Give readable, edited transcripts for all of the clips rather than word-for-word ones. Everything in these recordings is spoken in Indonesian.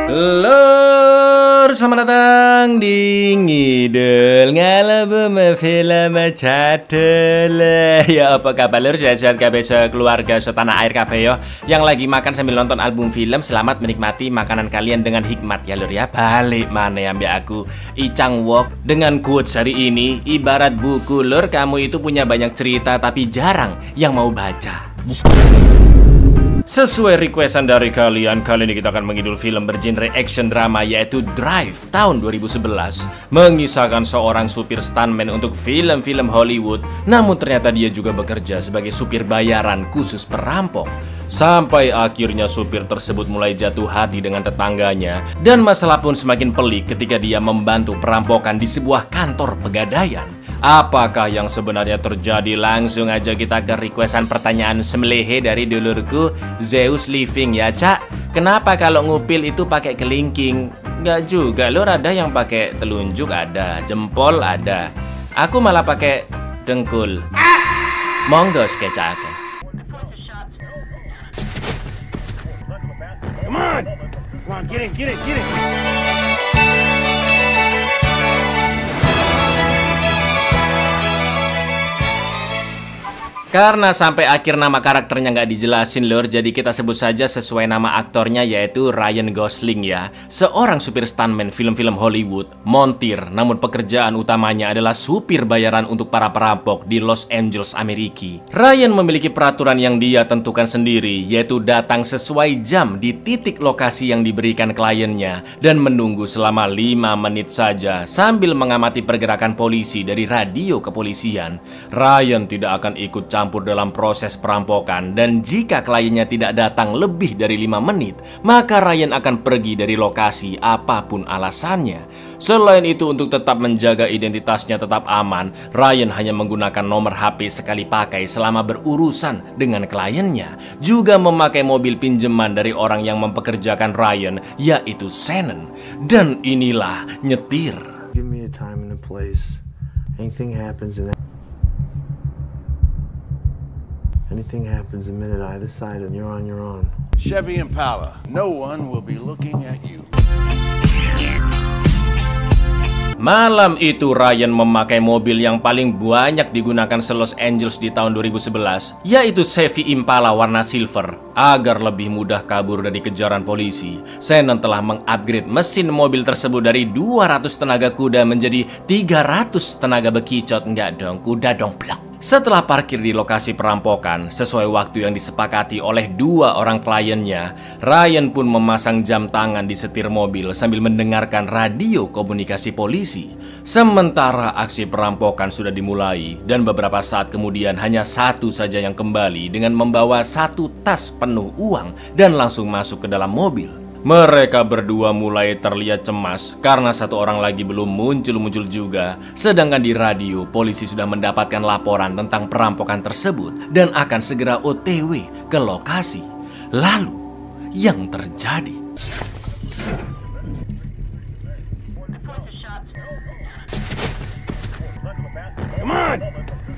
Lur, selamat datang di Ngidul Ngalabu Film Cadel. Ya apa kabar lur, sehat-sehat kabeh keluarga setanah air kabeh yo. Yang lagi makan sambil nonton album film, selamat menikmati makanan kalian dengan hikmat ya lur ya. Balik mana ambil aku Icang Wok dengan quotes hari ini. Ibarat buku lur, kamu itu punya banyak cerita tapi jarang yang mau baca. Sesuai requestan dari kalian, kali ini kita akan mengidul film bergenre action drama yaitu Drive tahun 2011. Mengisahkan seorang supir stuntman untuk film-film Hollywood, namun ternyata dia juga bekerja sebagai supir bayaran khusus perampok. Sampai akhirnya supir tersebut mulai jatuh hati dengan tetangganya, dan masalah pun semakin pelik ketika dia membantu perampokan di sebuah kantor pegadaian. Apakah yang sebenarnya terjadi? Langsung aja kita ke requestan pertanyaan semelehe dari dulurku Zeus Living ya Cak. Kenapa kalau ngupil itu pakai kelingking? Nggak juga lur, ada yang pakai telunjuk, ada jempol, ada. Aku malah pakai dengkul. Monggo skecakan. Come on, get in. Karena sampai akhir nama karakternya nggak dijelasin lur, jadi kita sebut saja sesuai nama aktornya yaitu Ryan Gosling ya. Seorang supir stuntman film-film Hollywood, montir, namun pekerjaan utamanya adalah supir bayaran untuk para perampok di Los Angeles, Amerika. Ryan memiliki peraturan yang dia tentukan sendiri, yaitu datang sesuai jam di titik lokasi yang diberikan kliennya dan menunggu selama 5 menit saja sambil mengamati pergerakan polisi dari radio kepolisian. Ryan tidak akan ikut campur dalam proses perampokan, dan jika kliennya tidak datang lebih dari 5 menit, maka Ryan akan pergi dari lokasi apapun alasannya. Selain itu, untuk tetap menjaga identitasnya tetap aman, Ryan hanya menggunakan nomor HP sekali pakai selama berurusan dengan kliennya. Juga memakai mobil pinjaman dari orang yang mempekerjakan Ryan, yaitu Shannon. Dan inilah nyetir. Give me a time and a place. Anything happens a minute either side and you're on your own. Chevy Impala. No one will be looking at you. Malam itu Ryan memakai mobil yang paling banyak digunakan se-Los Angeles di tahun 2011, yaitu Chevy Impala warna silver. Agar lebih mudah kabur dari kejaran polisi, Shannon telah mengupgrade mesin mobil tersebut dari 200 tenaga kuda menjadi 300 tenaga bekicot. Enggak dong, kuda dong blok. Setelah parkir di lokasi perampokan sesuai waktu yang disepakati oleh 2 orang kliennya, Ryan pun memasang jam tangan di setir mobil sambil mendengarkan radio komunikasi polisi. Sementara aksi perampokan sudah dimulai, dan beberapa saat kemudian hanya satu saja yang kembali dengan membawa 1 tas penuh uang dan langsung masuk ke dalam mobil. Mereka berdua mulai terlihat cemas karena 1 orang lagi belum muncul juga. Sedangkan di radio, polisi sudah mendapatkan laporan tentang perampokan tersebut dan akan segera OTW ke lokasi. Lalu, yang terjadi?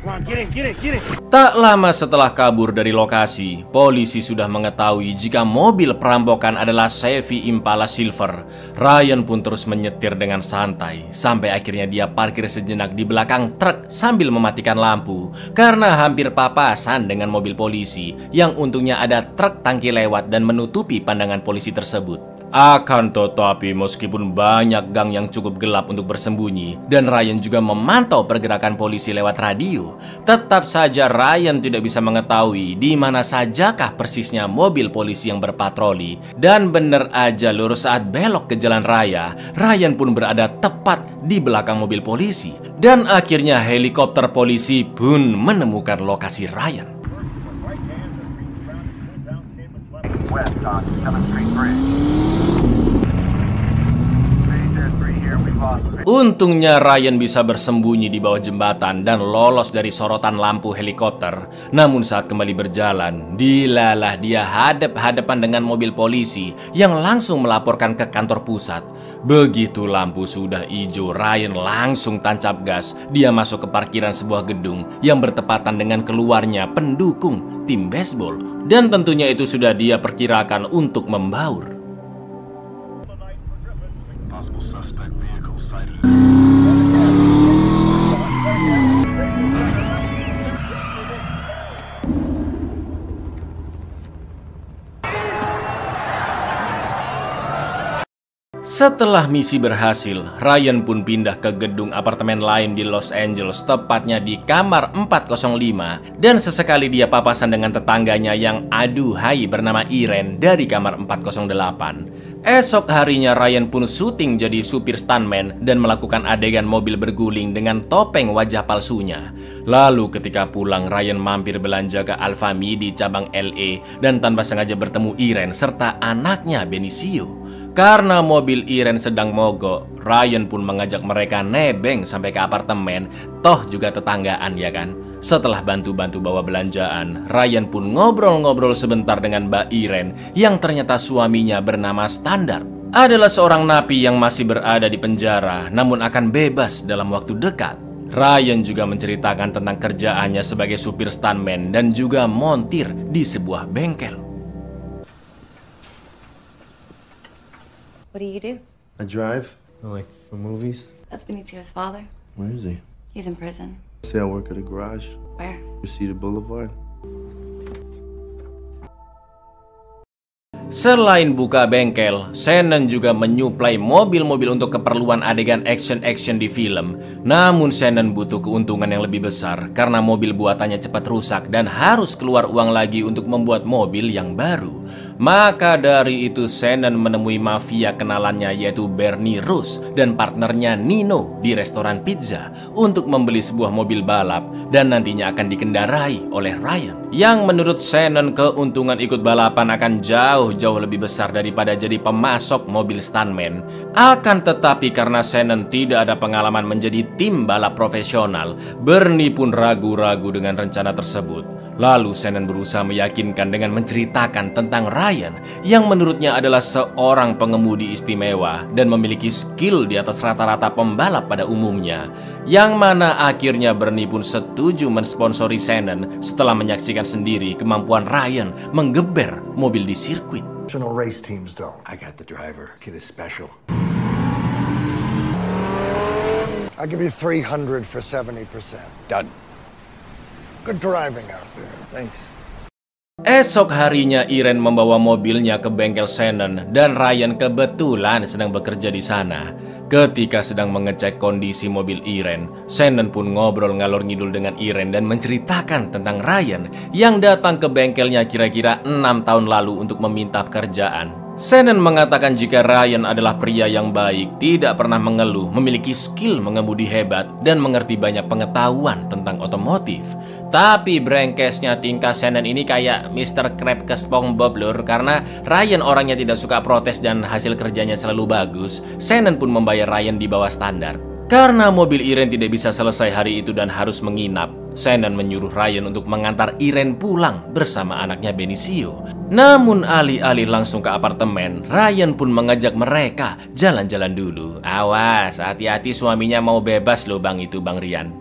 Get in. Tak lama setelah kabur dari lokasi, polisi sudah mengetahui jika mobil perampokan adalah Chevy Impala Silver. Ryan pun terus menyetir dengan santai, sampai akhirnya dia parkir sejenak di belakang truk sambil mematikan lampu, karena hampir papasan dengan mobil polisi, yang untungnya ada truk tangki lewat dan menutupi pandangan polisi tersebut. Akan tetapi meskipun banyak gang yang cukup gelap untuk bersembunyi, dan Ryan juga memantau pergerakan polisi lewat radio, tetap saja Ryan tidak bisa mengetahui di mana sajakah persisnya mobil polisi yang berpatroli. Dan bener aja lur, saat belok ke jalan raya, Ryan pun berada tepat di belakang mobil polisi. Dan akhirnya helikopter polisi pun menemukan lokasi Ryan. Untungnya Ryan bisa bersembunyi di bawah jembatan dan lolos dari sorotan lampu helikopter. Namun saat kembali berjalan, dilalah dia hadap-hadapan dengan mobil polisi yang langsung melaporkan ke kantor pusat. Begitu lampu sudah hijau, Ryan langsung tancap gas. Dia masuk ke parkiran sebuah gedung yang bertepatan dengan keluarnya pendukung tim baseball. Dan tentunya itu sudah dia perkirakan untuk membaur. Setelah misi berhasil, Ryan pun pindah ke gedung apartemen lain di Los Angeles, tepatnya di kamar 405, dan sesekali dia papasan dengan tetangganya yang aduhai bernama Irene dari kamar 408. Esok harinya Ryan pun syuting jadi supir stuntman dan melakukan adegan mobil berguling dengan topeng wajah palsunya. Lalu ketika pulang, Ryan mampir belanja ke Alfamidi di cabang LA dan tanpa sengaja bertemu Irene serta anaknya Benicio. Karena mobil Irene sedang mogok, Ryan pun mengajak mereka nebeng sampai ke apartemen, toh juga tetanggaan ya kan. Setelah bantu-bantu bawa belanjaan, Ryan pun ngobrol-ngobrol sebentar dengan Mbak Irene yang ternyata suaminya bernama Standard. Adalah seorang napi yang masih berada di penjara namun akan bebas dalam waktu dekat. Ryan juga menceritakan tentang kerjaannya sebagai supir stuntman dan juga montir di sebuah bengkel. What do you do? I drive, like for movies. That's Benicio's father. Where is he? He's in prison. Say I work at a garage. Where? Reseda Boulevard. Selain buka bengkel, Shannon juga menyuplai mobil-mobil untuk keperluan adegan action-action di film. Namun Shannon butuh keuntungan yang lebih besar karena mobil buatannya cepat rusak dan harus keluar uang lagi untuk membuat mobil yang baru. Maka dari itu Shannon menemui mafia kenalannya yaitu Bernie Rus dan partnernya Nino di restoran pizza untuk membeli sebuah mobil balap dan nantinya akan dikendarai oleh Ryan. Yang menurut Shannon keuntungan ikut balapan akan jauh lebih besar daripada jadi pemasok mobil stuntman. Akan tetapi karena Shannon tidak ada pengalaman menjadi tim balap profesional, Bernie pun ragu-ragu dengan rencana tersebut. Lalu Shannon berusaha meyakinkan dengan menceritakan tentang Ryan yang menurutnya adalah seorang pengemudi istimewa dan memiliki skill di atas rata-rata pembalap pada umumnya. Yang mana akhirnya Bernie pun setuju mensponsori Shannon setelah menyaksikan sendiri kemampuan Ryan menggeber mobil di sirkuit. Race teams don't. I got the driver. Kid is special. I'll give you 300 for 70%. Done. Good driving out there. Thanks. Esok harinya Irene membawa mobilnya ke bengkel Shannon dan Ryan kebetulan sedang bekerja di sana. Ketika sedang mengecek kondisi mobil Irene, Shannon pun ngobrol ngalor ngidul dengan Irene dan menceritakan tentang Ryan yang datang ke bengkelnya kira-kira 6 tahun lalu untuk meminta pekerjaan. Shannon mengatakan jika Ryan adalah pria yang baik, tidak pernah mengeluh, memiliki skill mengemudi hebat, dan mengerti banyak pengetahuan tentang otomotif. Tapi brengkesnya tingkah Shannon ini kayak Mr. Krab ke SpongeBob lur, karena Ryan orangnya tidak suka protes dan hasil kerjanya selalu bagus. Shannon pun membayar Ryan di bawah standar. Karena mobil Irene tidak bisa selesai hari itu dan harus menginap, Shannon menyuruh Ryan untuk mengantar Irene pulang bersama anaknya Benicio. Namun alih-alih langsung ke apartemen, Ryan pun mengajak mereka jalan-jalan dulu. Awas, hati-hati suaminya mau bebas loh bang itu bang Rian.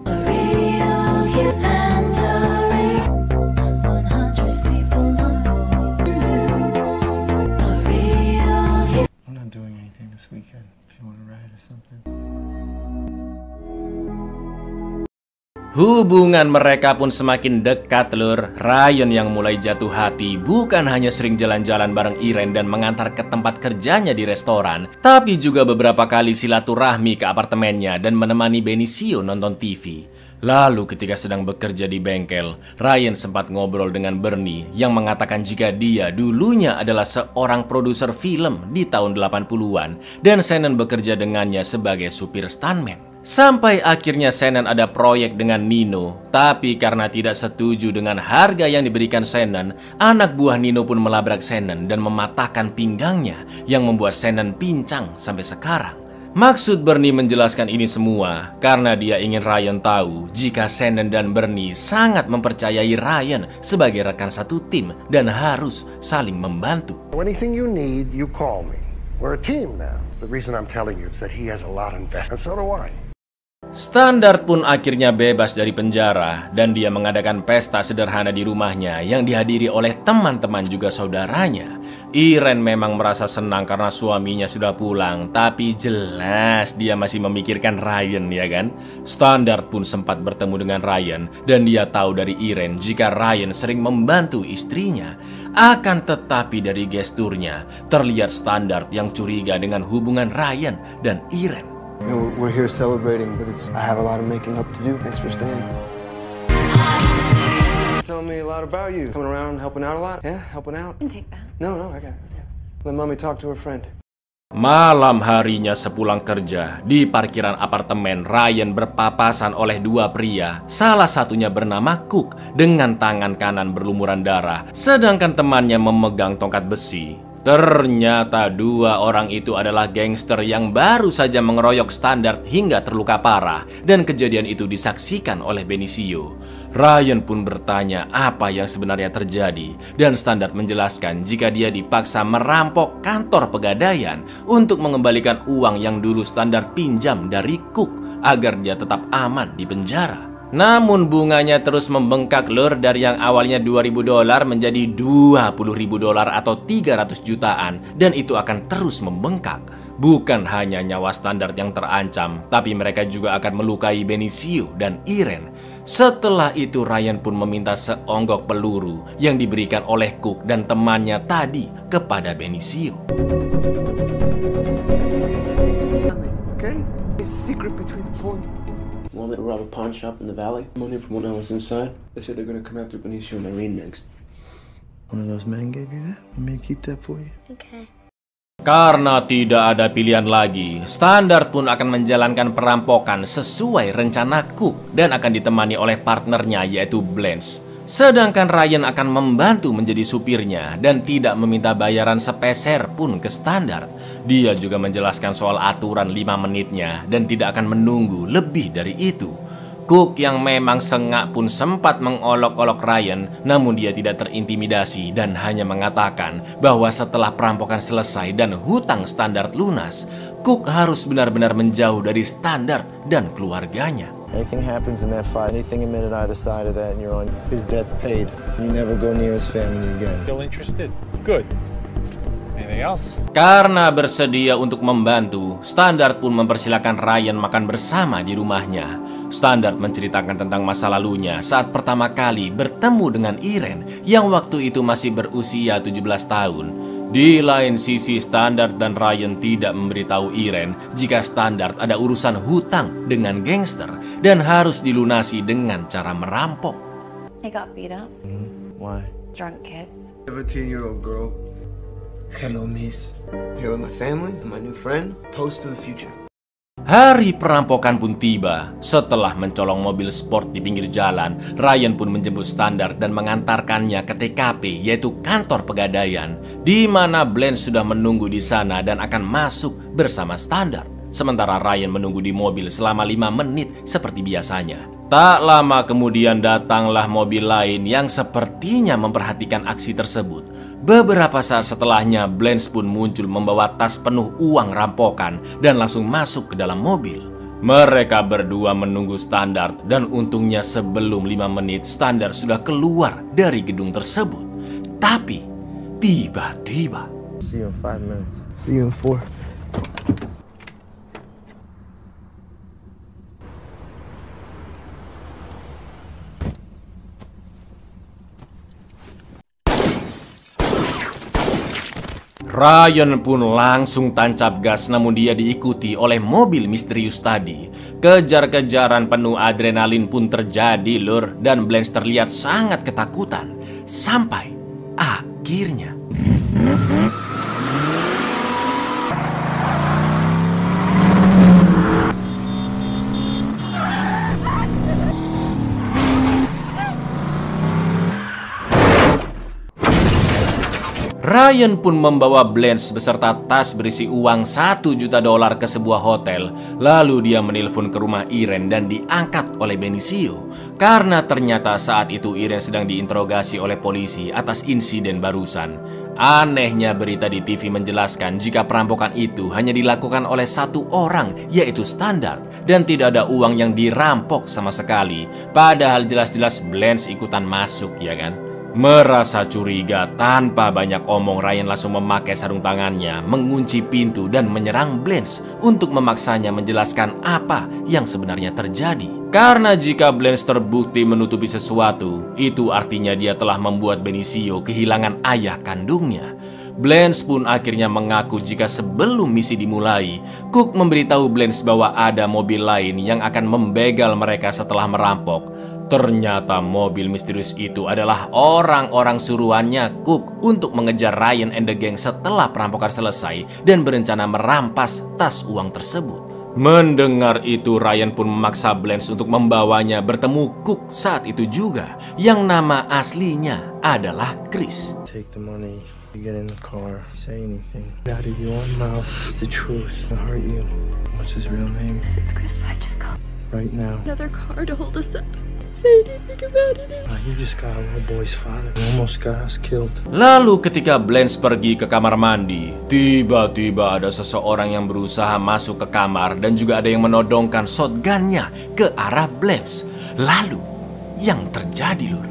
I'm not doing anything this weekend. If you want to ride or something. Hubungan mereka pun semakin dekat lur. Ryan yang mulai jatuh hati bukan hanya sering jalan-jalan bareng Irene dan mengantar ke tempat kerjanya di restoran, tapi juga beberapa kali silaturahmi ke apartemennya dan menemani Benicio nonton TV. Lalu ketika sedang bekerja di bengkel, Ryan sempat ngobrol dengan Bernie yang mengatakan jika dia dulunya adalah seorang produser film di tahun 80-an dan Shannon bekerja dengannya sebagai supir stuntman. Sampai akhirnya Shannon ada proyek dengan Nino, tapi karena tidak setuju dengan harga yang diberikan Shannon, anak buah Nino pun melabrak Shannon dan mematahkan pinggangnya yang membuat Shannon pincang sampai sekarang. Maksud Bernie menjelaskan ini semua karena dia ingin Ryan tahu jika Shannon dan Bernie sangat mempercayai Ryan sebagai rekan satu tim dan harus saling membantu. Anything you need, you call me. We're a team now. The reason I'm telling you is that he has a lot invested, and so do I. Standard pun akhirnya bebas dari penjara dan dia mengadakan pesta sederhana di rumahnya yang dihadiri oleh teman-teman juga saudaranya. Irene memang merasa senang karena suaminya sudah pulang, tapi jelas dia masih memikirkan Ryan ya kan. Standard pun sempat bertemu dengan Ryan dan dia tahu dari Irene jika Ryan sering membantu istrinya. Akan tetapi dari gesturnya, terlihat Standard yang curiga dengan hubungan Ryan dan Irene. You know, we're here celebrating, but I have a lot of making up to do. Thanks for staying. Tell me a lot about you. Coming around, helping out a lot? Yeah, helping out? I can take that. No, I got it. Yeah. Let mommy talk to her friend. Malam harinya sepulang kerja, di parkiran apartemen, Ryan berpapasan oleh dua pria. Salah satunya bernama Cook dengan tangan kanan berlumuran darah, sedangkan temannya memegang tongkat besi. Ternyata dua orang itu adalah gangster yang baru saja mengeroyok Standard hingga terluka parah, dan kejadian itu disaksikan oleh Benicio. Ryan pun bertanya apa yang sebenarnya terjadi, dan Standard menjelaskan jika dia dipaksa merampok kantor pegadaian untuk mengembalikan uang yang dulu Standard pinjam dari Cook agar dia tetap aman di penjara. Namun bunganya terus membengkak lur, dari yang awalnya $2.000 menjadi $20.000 atau 300 jutaan, dan itu akan terus membengkak. Bukan hanya nyawa Standard yang terancam, tapi mereka juga akan melukai Benicio dan Irene. Setelah itu Ryan pun meminta seonggok peluru yang diberikan oleh Cook dan temannya tadi kepada Benicio. Okay? It's a secret between the four. Want me to rob a pawn shop in the valley? Money from when I was inside. They said they're gonna come after Benicio and Irene next. One of those men gave you that? Let me keep that for you. Okay. Karena tidak ada pilihan lagi, Standard pun akan menjalankan perampokan sesuai rencana Cook dan akan ditemani oleh partnernya yaitu Blanche. Sedangkan Ryan akan membantu menjadi supirnya dan tidak meminta bayaran sepeser pun ke Standard. Dia juga menjelaskan soal aturan 5 menitnya dan tidak akan menunggu lebih dari itu. Cook yang memang sengak pun sempat mengolok-olok Ryan, namun dia tidak terintimidasi dan hanya mengatakan bahwa setelah perampokan selesai dan hutang Standard lunas, Cook harus benar-benar menjauh dari Standard dan keluarganya. Anything happens in that fight, anything admitted either side of that, and you're on his debt's paid. You never go near his family again. Still interested? Good. Anything else? Karena bersedia untuk membantu, Standard pun mempersilahkan Ryan makan bersama di rumahnya. Standard menceritakan tentang masa lalunya saat pertama kali bertemu dengan Irene yang waktu itu masih berusia 17 tahun. Di lain sisi, Standard dan Ryan tidak memberitahu Irene jika Standard ada urusan hutang dengan gangster dan harus dilunasi dengan cara merampok. They got beat up. Why? Drunk kids. 17-year-old girl. Hello, miss. Here with my family and my new friend. Toast to the future. Hari perampokan pun tiba. Setelah mencolong mobil sport di pinggir jalan, Ryan pun menjemput Standard dan mengantarkannya ke TKP, yaitu kantor pegadaian, di mana Blanche sudah menunggu di sana dan akan masuk bersama Standard. Sementara Ryan menunggu di mobil selama 5 menit seperti biasanya. Tak lama kemudian datanglah mobil lain yang sepertinya memperhatikan aksi tersebut. Beberapa saat setelahnya, Blanche pun muncul membawa tas penuh uang rampokan dan langsung masuk ke dalam mobil. Mereka berdua menunggu Standard dan untungnya sebelum 5 menit Standard sudah keluar dari gedung tersebut. Tapi tiba-tiba, See you in 5 minutes. See you in 4. Ryan pun langsung tancap gas, namun dia diikuti oleh mobil misterius tadi. Kejar-kejaran penuh adrenalin pun terjadi lur, dan Blanche terlihat sangat ketakutan. Sampai akhirnya Ryan pun membawa Blanche beserta tas berisi uang $1 juta ke sebuah hotel. Lalu dia menelpon ke rumah Irene dan diangkat oleh Benicio. Karena ternyata saat itu Irene sedang diinterogasi oleh polisi atas insiden barusan. Anehnya berita di TV menjelaskan jika perampokan itu hanya dilakukan oleh satu orang, yaitu Standard, dan tidak ada uang yang dirampok sama sekali. Padahal jelas-jelas Blanche ikutan masuk, ya kan? Merasa curiga, tanpa banyak omong, Ryan langsung memakai sarung tangannya, mengunci pintu dan menyerang Blanche untuk memaksanya menjelaskan apa yang sebenarnya terjadi. Karena jika Blanche terbukti menutupi sesuatu, itu artinya dia telah membuat Benicio kehilangan ayah kandungnya. Blanche pun akhirnya mengaku jika sebelum misi dimulai, Cook memberitahu Blanche bahwa ada mobil lain yang akan membegal mereka setelah merampok. Ternyata mobil misterius itu adalah orang-orang suruhannya Cook untuk mengejar Ryan and the gang setelah perampokan selesai dan berencana merampas tas uang tersebut. Mendengar itu, Ryan pun memaksa Blanche untuk membawanya bertemu Cook saat itu juga, yang nama aslinya adalah Chris. Take the money. You get in the car. Say anything. Out of your mouth is the truth. I'll hurt you. What's his real name? It's Chris. I just called Right now. another car to hold us up. Say anything about it. You just got a little boy's father. You almost got us killed. Lalu ketika Blanche pergi ke kamar mandi, tiba-tiba ada seseorang yang berusaha masuk ke kamar dan juga ada yang menodongkan shotgunnya ke arah Blanche. Lalu, yang terjadi, Lur?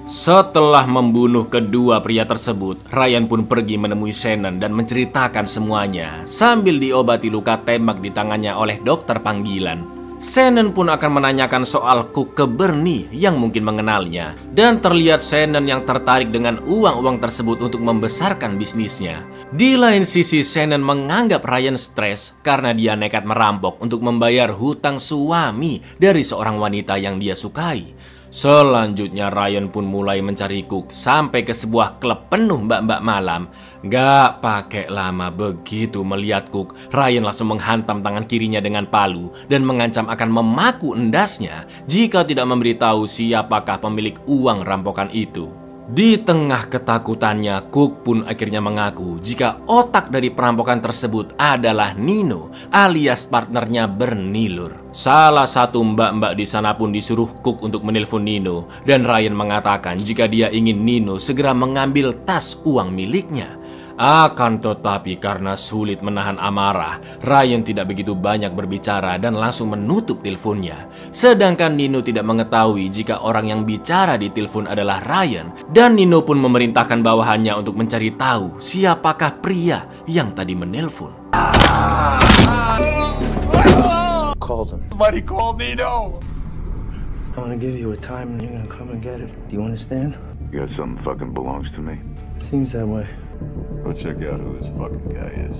Setelah membunuh kedua pria tersebut, Ryan pun pergi menemui Shannon dan menceritakan semuanya sambil diobati luka tembak di tangannya oleh dokter panggilan. Shannon pun akan menanyakan soal Cook ke Bernie yang mungkin mengenalnya, dan terlihat Shannon yang tertarik dengan uang-uang tersebut untuk membesarkan bisnisnya. Di lain sisi, Shannon menganggap Ryan stres karena dia nekat merampok untuk membayar hutang suami dari seorang wanita yang dia sukai. Selanjutnya Ryan pun mulai mencari Cook sampai ke sebuah klub penuh mbak-mbak malam. Gak pakai lama begitu melihat Cook, Ryan langsung menghantam tangan kirinya dengan palu dan mengancam akan memaku endasnya jika tidak memberitahu siapakah pemilik uang rampokan itu. Di tengah ketakutannya, Cook pun akhirnya mengaku jika otak dari perampokan tersebut adalah Nino alias partnernya Bernie, Lur. Salah satu mbak-mbak di sana pun disuruh Cook untuk menelpon Nino, dan Ryan mengatakan jika dia ingin Nino segera mengambil tas uang miliknya. Akan tetapi karena sulit menahan amarah, Ryan tidak begitu banyak berbicara dan langsung menutup teleponnya. Sedangkan Nino tidak mengetahui jika orang yang bicara di telepon adalah Ryan, dan Nino pun memerintahkan bawahannya untuk mencari tahu siapakah pria yang tadi menelpon. Called him. Somebody call Nino! I'm gonna give you a time and you're gonna come and get it. Do you understand? You got something fucking belongs to me? Seems that way. Go check out who this fucking guy is.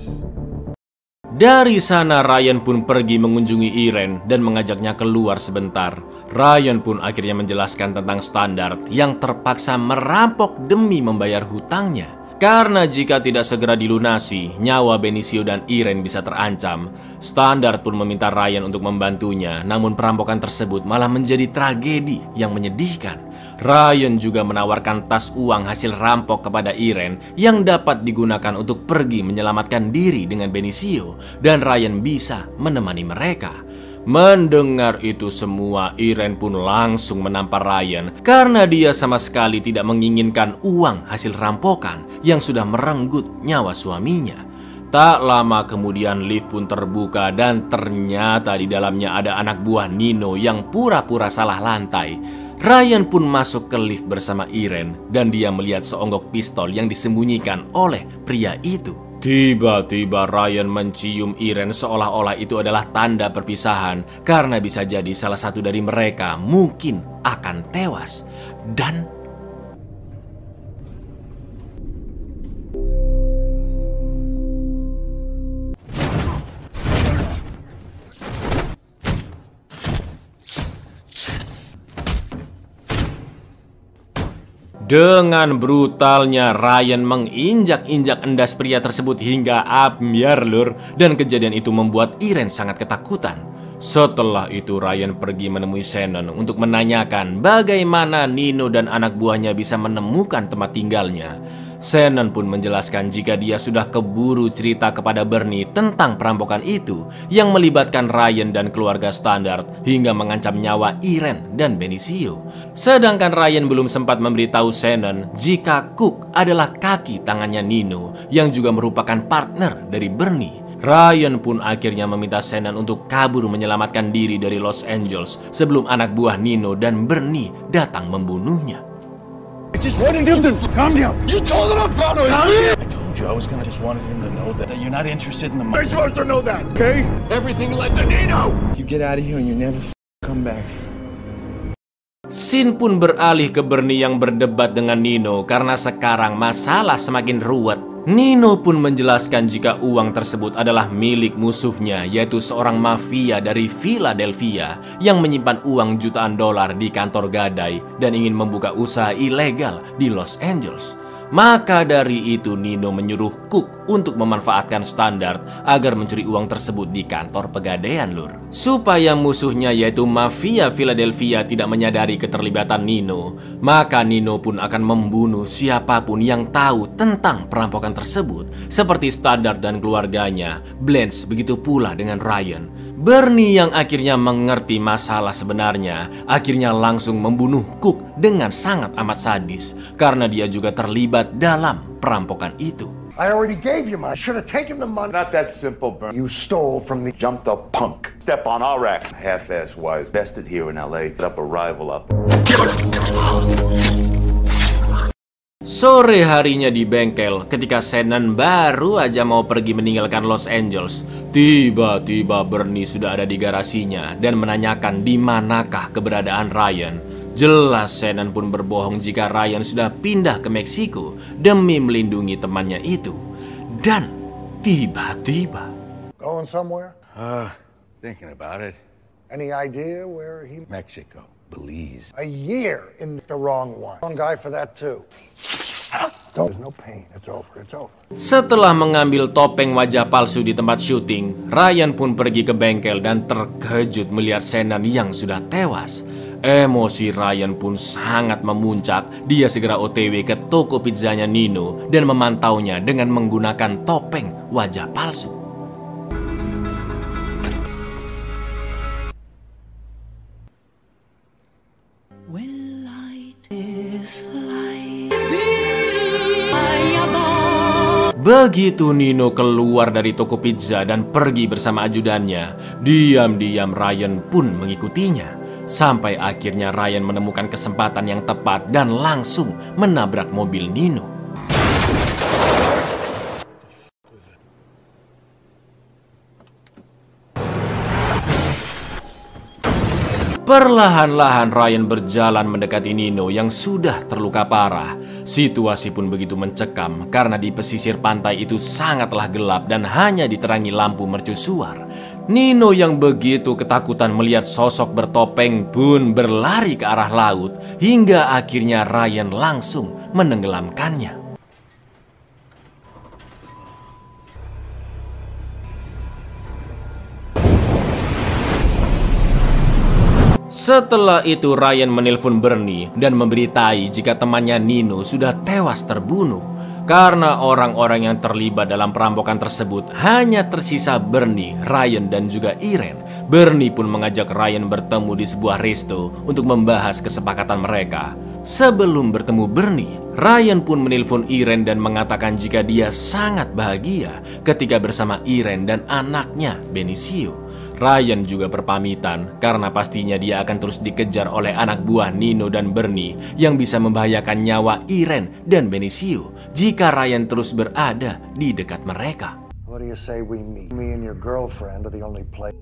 Dari sana Ryan pun pergi mengunjungi Irene dan mengajaknya keluar sebentar. Ryan pun akhirnya menjelaskan tentang standar yang terpaksa merampok demi membayar hutangnya. Karena jika tidak segera dilunasi, nyawa Benicio dan Irene bisa terancam. Standar pun meminta Ryan untuk membantunya, namun perampokan tersebut malah menjadi tragedi yang menyedihkan. Ryan juga menawarkan tas uang hasil rampok kepada Irene yang dapat digunakan untuk pergi menyelamatkan diri dengan Benicio, dan Ryan bisa menemani mereka. Mendengar itu semua, Irene pun langsung menampar Ryan karena dia sama sekali tidak menginginkan uang hasil rampokan yang sudah merenggut nyawa suaminya. Tak lama kemudian lift pun terbuka dan ternyata di dalamnya ada anak buah Nino yang pura-pura salah lantai. Ryan pun masuk ke lift bersama Irene dan dia melihat seonggok pistol yang disembunyikan oleh pria itu. Tiba-tiba Ryan mencium Irene seolah-olah itu adalah tanda perpisahan karena bisa jadi salah satu dari mereka mungkin akan tewas. Dan dengan brutalnya Ryan menginjak-injak endas pria tersebut hingga ambyar, Lur, dan kejadian itu membuat Irene sangat ketakutan. Setelah itu Ryan pergi menemui Shannon untuk menanyakan bagaimana Nino dan anak buahnya bisa menemukan tempat tinggalnya. Shannon pun menjelaskan jika dia sudah keburu cerita kepada Bernie tentang perampokan itu yang melibatkan Ryan dan keluarga Standard hingga mengancam nyawa Irene dan Benicio. Sedangkan Ryan belum sempat memberitahu Shannon jika Cook adalah kaki tangannya Nino yang juga merupakan partner dari Bernie. Ryan pun akhirnya meminta Shannon untuk kabur menyelamatkan diri dari Los Angeles sebelum anak buah Nino dan Bernie datang membunuhnya. Calm down. You told him about it. I told you I was gonna just wanted him to know that you're not interested in the money. You're supposed to know that, okay? Everything led to Nino. You get out of here and you never come back. Scene pun beralih ke Bernie yang berdebat dengan Nino karena sekarang masalah semakin ruwet. Nino pun menjelaskan jika uang tersebut adalah milik musuhnya, yaitu seorang mafia dari Philadelphia yang menyimpan uang jutaan dolar di kantor gadai dan ingin membuka usaha ilegal di Los Angeles. Maka dari itu Nino menyuruh Cook untuk memanfaatkan Standard agar mencuri uang tersebut di kantor pegadaian, lur. Supaya musuhnya yaitu mafia Philadelphia tidak menyadari keterlibatan Nino, maka Nino pun akan membunuh siapapun yang tahu tentang perampokan tersebut, seperti Standard dan keluarganya, Blanche begitu pula dengan Ryan. Bernie yang akhirnya mengerti masalah sebenarnya akhirnya langsung membunuh Cook dengan sangat amat sadis karena dia juga terlibat dalam perampokan itu. I already gave you my. Should have taken the money. Not that simple, Bern. You stole from the Jumped up punk. Step on our rack. Half-ass wise. Bested here in LA. Set up a rival up. Sore harinya di bengkel, ketika Shannon baru aja mau pergi meninggalkan Los Angeles, tiba-tiba Bernie sudah ada di garasinya dan menanyakan di manakah keberadaan Ryan. Jelas Shannon pun berbohong jika Ryan sudah pindah ke Meksiko demi melindungi temannya itu. Dan tiba-tiba going somewhere? Thinking about it. Any idea where he? Mexico. Belize. A year in the wrong one. Wrong guy for that too. There's no pain. It's over. It's over. Setelah mengambil topeng wajah palsu di tempat syuting, Ryan pun pergi ke bengkel dan terkejut melihat Shannon yang sudah tewas. Emosi Ryan pun sangat memuncak. Dia segera OTW ke toko pizzanya Nino dan memantaunya dengan menggunakan topeng wajah palsu. Begitu Nino keluar dari toko pizza dan pergi bersama ajudannya, diam-diam Ryan pun mengikutinya. Sampai akhirnya Ryan menemukan kesempatan yang tepat dan langsung menabrak mobil Nino. Perlahan-lahan Ryan berjalan mendekati Nino yang sudah terluka parah. Situasi pun begitu mencekam karena di pesisir pantai itu sangatlah gelap dan hanya diterangi lampu mercusuar. Nino yang begitu ketakutan melihat sosok bertopeng pun berlari ke arah laut hingga akhirnya Ryan langsung menenggelamkannya. Setelah itu Ryan menelpon Bernie dan memberitahu jika temannya Nino sudah tewas terbunuh. Karena orang-orang yang terlibat dalam perampokan tersebut hanya tersisa Bernie, Ryan dan juga Irene. Bernie pun mengajak Ryan bertemu di sebuah resto untuk membahas kesepakatan mereka. Sebelum bertemu Bernie, Ryan pun menelpon Irene dan mengatakan jika dia sangat bahagia ketika bersama Irene dan anaknya Benicio. Ryan juga berpamitan karena pastinya dia akan terus dikejar oleh anak buah Nino dan Bernie yang bisa membahayakan nyawa Irene dan Benicio jika Ryan terus berada di dekat mereka. What do you say we meet? Me and your girlfriend are the only place.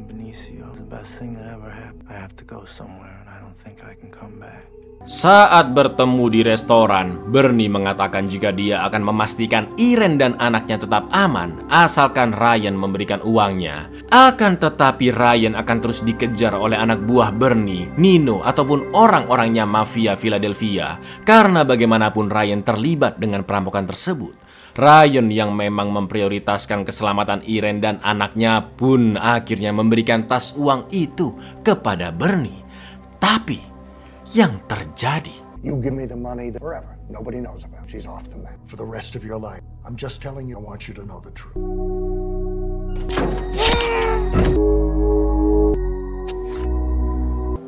Benicio, the best thing that ever happened. I have to go somewhere and I don't think I can come back. Saat bertemu di restoran, Bernie mengatakan jika dia akan memastikan Irene dan anaknya tetap aman asalkan Ryan memberikan uangnya. Akan tetapi Ryan akan terus dikejar oleh anak buah Bernie, Nino ataupun orang-orangnya mafia Philadelphia karena bagaimanapun Ryan terlibat dengan perampokan tersebut. Ryan yang memang memprioritaskan keselamatan Irene dan anaknya pun akhirnya memberikan tas uang itu kepada Bernie. Tapi yang terjadi, You give me the money forever. Nobody knows about it. She's off the map for the rest of your life. I'm just telling you, I want you to know the truth.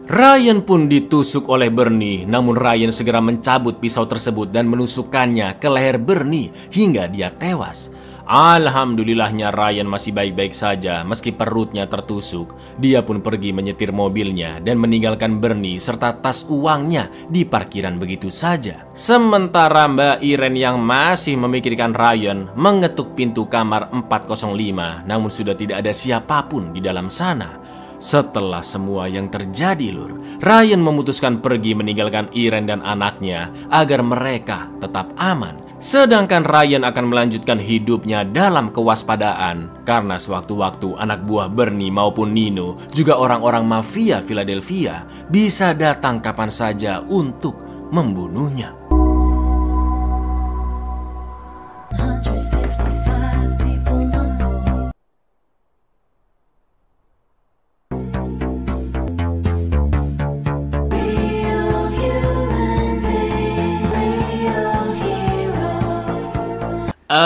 Ryan pun ditusuk oleh Bernie, namun Ryan segera mencabut pisau tersebut dan menusukkannya ke leher Bernie hingga dia tewas. Alhamdulillahnya Ryan masih baik-baik saja meski perutnya tertusuk. Dia pun pergi menyetir mobilnya dan meninggalkan Bernie serta tas uangnya di parkiran begitu saja. Sementara Mbak Irene yang masih memikirkan Ryan mengetuk pintu kamar 405, namun sudah tidak ada siapapun di dalam sana. Setelah semua yang terjadi, Lur, Ryan memutuskan pergi meninggalkan Irene dan anaknya agar mereka tetap aman. Sedangkan Ryan akan melanjutkan hidupnya dalam kewaspadaan karena sewaktu-waktu anak buah Bernie maupun Nino, juga orang-orang mafia Philadelphia, bisa datang kapan saja untuk membunuhnya.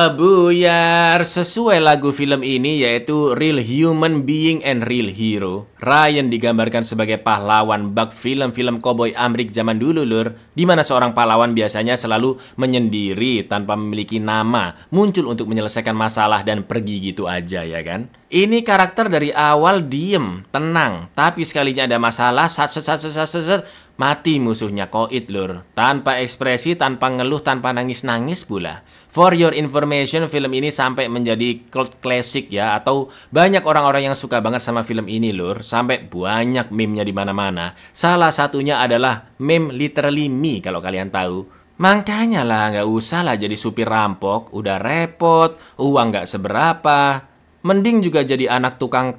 Buyar, sesuai lagu film ini yaitu Real Human Being and Real Hero, Ryan digambarkan sebagai pahlawan bak film-film koboi Amrik zaman dulu, Lur, di mana seorang pahlawan biasanya selalu menyendiri tanpa memiliki nama, muncul untuk menyelesaikan masalah dan pergi gitu aja, ya kan? Ini karakter dari awal diem, tenang, tapi sekalinya ada masalah, mati musuhnya koit, Lur. Tanpa ekspresi, tanpa ngeluh, tanpa nangis-nangis pula. For your information, film ini sampai menjadi cult classic ya, atau banyak orang-orang yang suka banget sama film ini, Lur. Sampai banyak meme-nya di mana-mana. Salah satunya adalah meme literally me kalau kalian tahu. Makanya lah, nggak usah lah jadi supir rampok, udah repot, uang nggak seberapa. Mending juga jadi anak tukang